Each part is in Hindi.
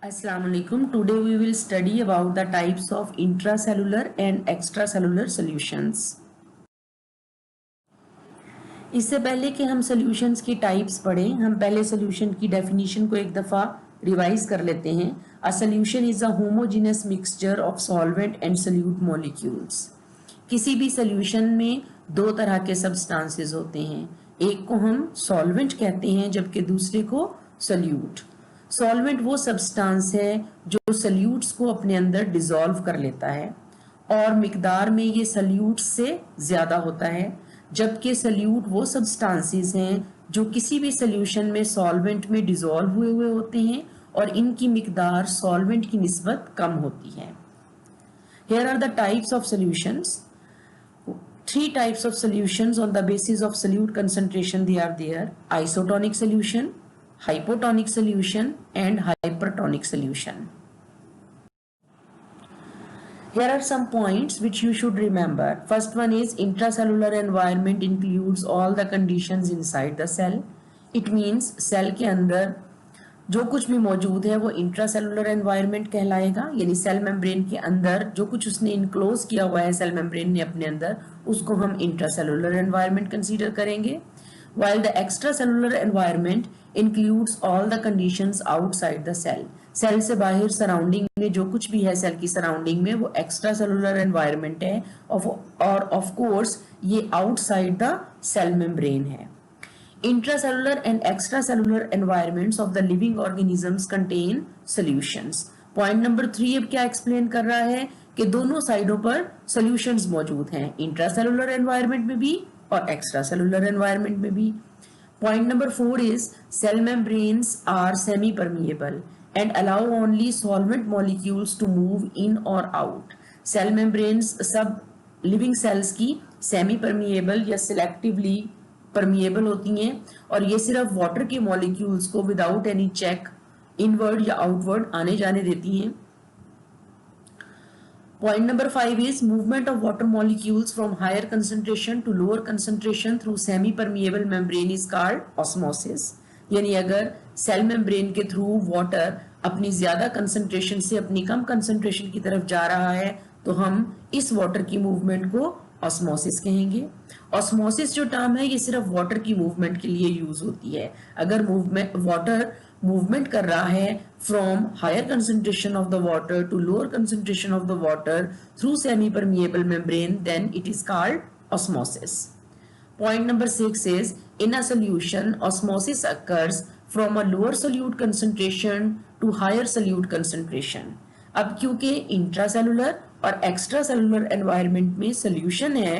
Assalamu alaikum. Today we will study about the types of intracellular and extracellular solutions. इससे पहले कि हम सॉल्यूशंस की टाइप्स पढ़ें, हम पहले सॉल्यूशन की डेफिनेशन को एक दफ़ा रिवाइज कर लेते हैं. A solution is a homogeneous mixture of solvent and solute molecules. किसी भी सॉल्यूशन में दो तरह के सब्सटेंसेस होते हैं. एक को हम सॉल्वेंट कहते हैं जबकि दूसरे को सॉल्यूट. सॉल्वेंट वो सब्सटेंस है जो सॉल्यूट्स को अपने अंदर डिसॉल्व कर लेता है और मिकदार में ये सॉल्यूट्स से ज़्यादा होता है, जबकि सॉल्यूट वो सब्सटेंसेस हैं जो किसी भी सॉल्यूशन में सॉल्वेंट में डिसॉल्व हुए हुए होते हैं और इनकी मिकदार सॉल्वेंट की निस्बत कम होती है. Here are the types of solutions. Three types of solutions on the basis of solute concentration they are there: isotonic solution, hypotonic solution and hypertonic solution. Here are some points which you should remember. First one is intracellular environment includes all the conditions inside the cell. It means cell के अंदर जो कुछ भी मौजूद है वो इंट्रासेलुलर एनवायरनमेंट कहलाएगा, यानी सेल मेम्ब्रेन के अंदर जो कुछ उसने इनक्लोज किया हुआ है सेल मेम्ब्रेन ने अपने अंदर, उसको हम इंट्रासेलुलर एनवायरनमेंट कंसीडर करेंगे. While the extracellular environment includes all the conditions outside the cell. Cell से बाहर सराउंडिंग में जो कुछ भी है सेल की सराउंडिंग में वो एक्स्ट्रा सेलुलर एनवायरनमेंट है और ऑफ कोर्स ये आउटसाइड द सेल मेम्ब्रेन है. Intracellular and extracellular environments of the living organisms contain solutions. Point number 3 अब क्या एक्सप्लेन कर रहा है कि दोनों साइडों पर solutions मौजूद हैं, इंट्रासेलुलर एनवायरनमेंट में भी और एक्स्ट्रासेलुलर एनवायरनमेंट में भी. Point number 4 is cell membranes are semi-permeable and allow only solvent molecules to move in or out. Cell membranes सब living cells की semi-permeable या selectively परमिएबल होती हैं और ये सिर्फ वाटर के मॉलिक्यूल्स को विदाउट एनी चेक इनवर्ड या आउटवर्ड आने जाने देती हैं. Point number 5 is movement of water molecules from higher concentration to lower concentration through semi permeable membrane is called osmosis. यानी अगर सेल मेम्ब्रेन के थ्रू वाटर अपनी ज्यादा कंसंट्रेशन से अपनी कम कंसंट्रेशन की तरफ जा रहा है तो हम इस वाटर की मूवमेंट को ऑस्मोसिस कहेंगे. ऑस्मोसिस जो टर्म है ये सिर्फ वाटर की मूवमेंट के लिए यूज होती है. अगर वाटर मूवमेंट कर रहा है from higher concentration of the water to lower concentration of the water through semi permeable membrane then it is called osmosis. Point number 6 is in a solution osmosis occurs from a lower solute concentration to higher solute concentration. अब क्योंकि इंट्रासेलुलर और एक्स्ट्रा सेलुलर एनवायरनमेंट में सोल्यूशन है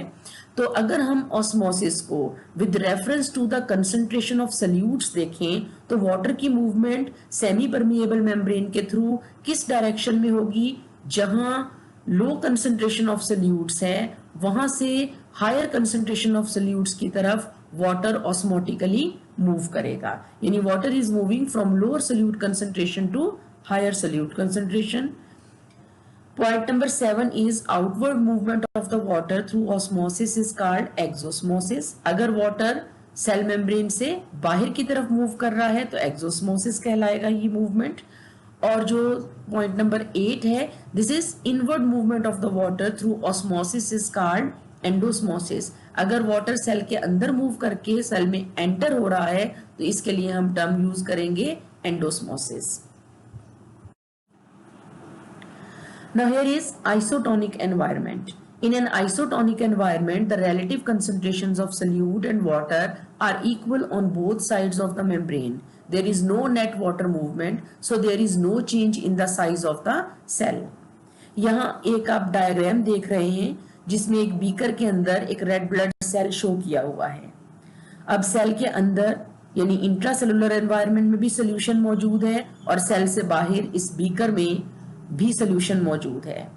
तो अगर हम ऑस्मोसिस को with reference to the concentration of solutes देखें तो वाटर की मूवमेंट सेमी परमिएबल मेम्ब्रेन के थ्रू किस डायरेक्शन में होगी, जहां लो कंसंट्रेशन ऑफ सोल्यूट्स है वहां से हायर कंसंट्रेशन ऑफ सोल्यूट्स की तरफ वाटर ऑस्मोटिकली मूव करेगा. यानी water is moving from lower solute concentration to higher solute concentration. Point number 7 is outward movement of the water through osmosis is called exosmosis. अगर वाटर सेल मेम्ब्रेन से बाहर की तरफ मूव कर रहा है तो एक्सोस्मोसिस कहलाएगा ये मूवमेंट. और जो पॉइंट नंबर 8 है this is inward movement of the water through osmosis is called endosmosis. अगर वाटर सेल के अंदर मूव करके सेल में एंटर हो रहा है तो इसके लिए हम टर्म यूज करेंगे endosmosis. Now here is isotonic environment. In an isotonic environment, the relative concentrations of solute and water are equal on both sides of the membrane. There is no net water movement, so there is no change in the size of the cell. यहाँ एक आप डायग्राम देख रहे हैं जिसमें एक बीकर के अंदर एक रेड ब्लड सेल शो किया हुआ है. अब सेल के अंदर यानी इंट्रासेलुलर एनवायरनमेंट में भी सोल्यूशन मौजूद है और सेल से बाहर इस बीकर में भी सोल्यूशन मौजूद है,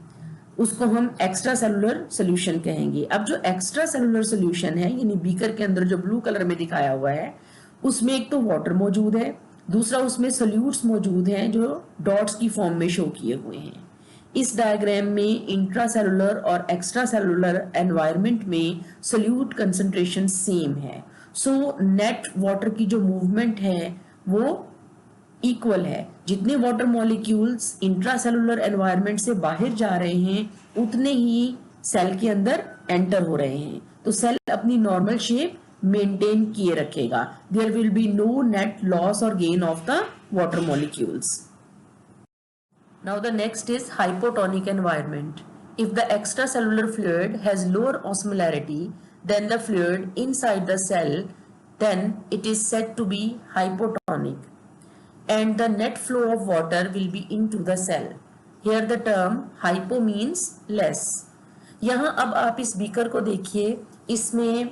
उसको हम एक्स्ट्रा सेलुलर सोल्यूशन कहेंगे. अब जो एक्स्ट्रा सेलुलर सोल्यूशन है यानी बीकर के अंदर जो ब्लू कलर में दिखाया हुआ है उसमें एक तो वाटर मौजूद है, दूसरा उसमें सोल्यूट्स मौजूद हैं जो डॉट्स की फॉर्म में शो किए हुए हैं. इस डायग्राम में इंट्रासेलुलर और एक्स्ट्रा सेलुलर एनवायरनमेंट में सोल्यूट कंसंट्रेशन सेम है. सो नेट वाटर की जो मूवमेंट है वो इक्वल है। जितने वाटर मॉलिक्यूल्स इंट्रासेलुलर एनवायरनमेंट से बाहर जा रहे हैं उतने ही सेल के अंदर एंटर हो रहे हैं, तो सेल अपनी नॉर्मल शेप मेंटेन किए रखेगा। There will be no net loss और gain of the water molecules. Now the next is hypotonic environment. If the extracellular fluid has lower osmolarity than the fluid inside the cell, then it is said to be hypotonic, and the net flow of water will be into the cell. Here the term hypo means less. यहाँ अब आप इस बीकर को देखिए, इसमें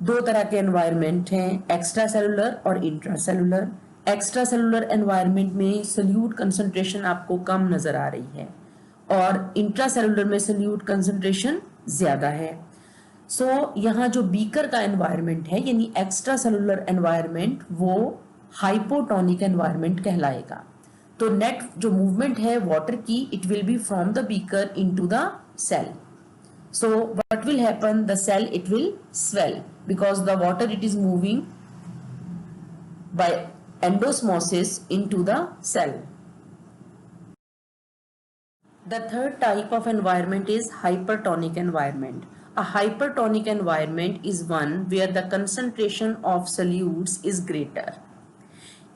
दो तरह के एनवायरनमेंट हैं, एक्स्ट्रा सेलुलर और intra cellular. Extra cellular environment में सोल्यूट कंसंट्रेशन आपको कम नजर आ रही है और इंट्रासेलुलर में सोल्यूट कंसंट्रेशन ज्यादा है। यहाँ जो बीकर का एनवायरनमेंट है यानी एक्स्ट्रा सेलुलर एनवायरनमेंट वो हाइपोटोनिक एनवायरनमेंट कहलाएगा। तो नेट जो मूवमेंट है वाटर की, it will be from the beaker into the cell. So what will happen? The cell, it will swell because the water it is moving by endosmosis into the cell. The third type of environment is hypertonic environment. A hypertonic environment is one where the concentration of solutes is greater.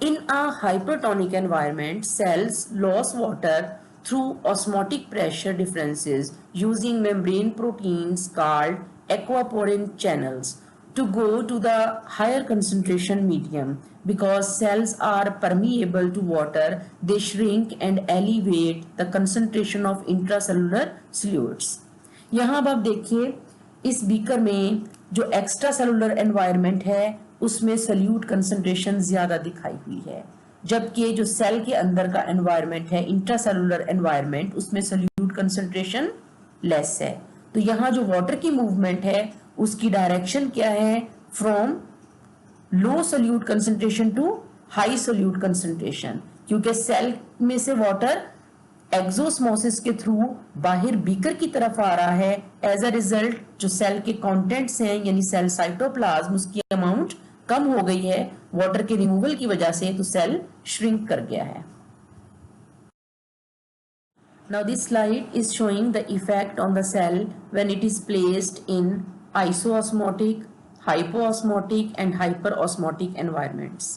In a hypertonic environment, cells lose water through osmotic pressure differences using membrane proteins called aquaporin channels to go to the higher concentration medium. Because cells are permeable to water, they shrink and elevate the concentration of intracellular solutes. यहाँ अब आप देखिए इस बीकर में जो एक्स्ट्रा सेलुलर एनवायरनमेंट है उसमें सोल्यूट कंसंट्रेशन ज्यादा दिखाई हुई है, जबकि जो सेल के अंदर का एनवायरनमेंट है इंट्रासेलुलर एनवायरनमेंट उसमें सोल्यूट कंसंट्रेशन लेस है। तो यहाँ जो वाटर की मूवमेंट है उसकी डायरेक्शन क्या है? From low solute concentration to high solute concentration, क्योंकि सेल में से वाटर एक्सोस्मोसिस के थ्रू बाहर बीकर की तरफ आ रहा है। एज अ रिजल्ट जो सेल के कंटेंट्स हैं यानी सेल साइटोप्लाज्म उसकी अमाउंट कम हो गई है वाटर के रिमूवल की वजह से, तो सेल श्रिंक कर गया है। Now this slide is showing the effect on the cell when it is placed in isoosmotic, hypoosmotic and hyperosmotic environments.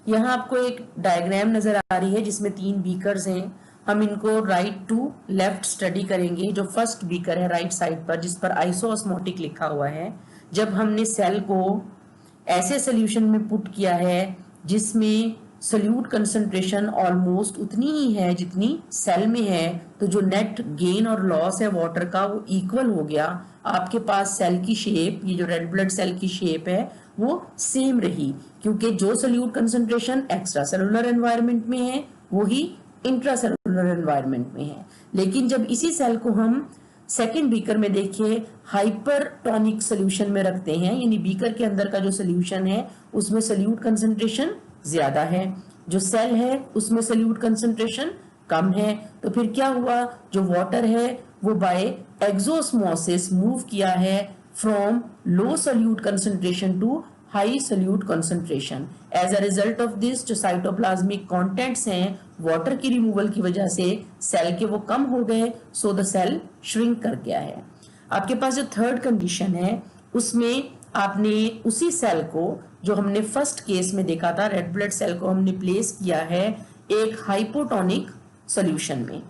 यहाँ आपको एक डायग्राम नजर आ रही है जिसमें 3 बीकर्स हैं। हम इनको राइट टू लेफ्ट स्टडी करेंगे। जो फर्स्ट बीकर है राइट साइड पर जिस पर आइसोosmotic लिखा हुआ है, जब हमने सेल को ऐसे सोल्यूशन में पुट किया है जिसमें सोल्यूट कंसंट्रेशन ऑलमोस्ट उतनी ही है जितनी सेल में है, तो जो नेट गेन और लॉस है वाटर का वो इक्वल हो गया। आपके पास सेल की शेप, ये जो रेड ब्लड सेल की शेप है वो सेम रही, क्योंकि जो solute concentration extra cellular environment में है वही इंट्रासेलुलर एनवायरनमेंट में है। लेकिन जब इसी सेल को हम सेकेंड बीकर में देखिए हाइपरटोनिक सोल्यूशन में रखते हैं, यानी बीकर के अंदर का जो सोल्यूशन है उसमें सोल्यूट कंसंट्रेशन ज्यादा है, जो सेल है उसमें सोल्यूट कंसंट्रेशन कम है, तो फिर क्या हुआ? जो वाटर है वो बाय एक्सोस्मोसिस मूव किया है from low solute concentration to high solute concentration. As a result of this जो साइटोप्लाज्मिक कंटेंट्स हैं वाटर की रिमूवल की वजह से सेल के वो कम हो गए, सो द सेल श्रिंक कर गया है। आपके पास जो थर्ड कंडीशन है उसमें आपने उसी सेल को जो हमने फर्स्ट केस में देखा था, रेड ब्लड सेल को हमने प्लेस किया है एक हाइपोटोनिक सॉल्यूशन में।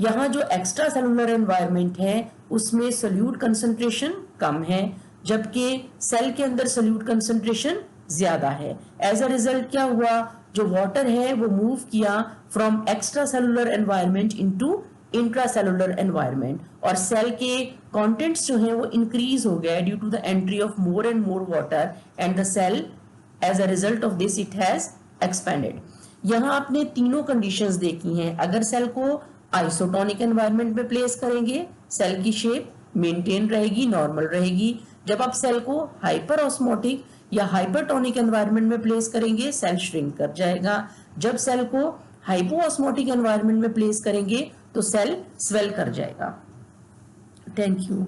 यहाँ जो एक्स्ट्रा सेलुलर एनवायरनमेंट है उसमें सोल्यूट कंसंट्रेशन कम है, जबकि सेल के अंदर सोल्यूट कंसंट्रेशन ज्यादा है। एज अ रिजल्ट क्या हुआ? जो वाटर है वो मूव किया from extracellular environment into intracellular environment, और सेल के कंटेंट्स जो हैं वो इंक्रीज हो गया due to the entry of more and more water and the cell as a result of this it has expanded. यहाँ आपने तीनों कंडीशंस देखी हैं। अगर सेल को आइसोटोनिक एनवायरनमेंट में प्लेस करेंगे सेल की शेप मेंटेन रहेगी, नॉर्मल रहेगी। जब आप सेल को hyperosmotic or hypertonic environment में प्लेस करेंगे सेल श्रिंक कर जाएगा। जब सेल को हाइपोऑस्मोटिक एनवायरनमेंट में प्लेस करेंगे तो सेल स्वेल कर जाएगा। Thank you.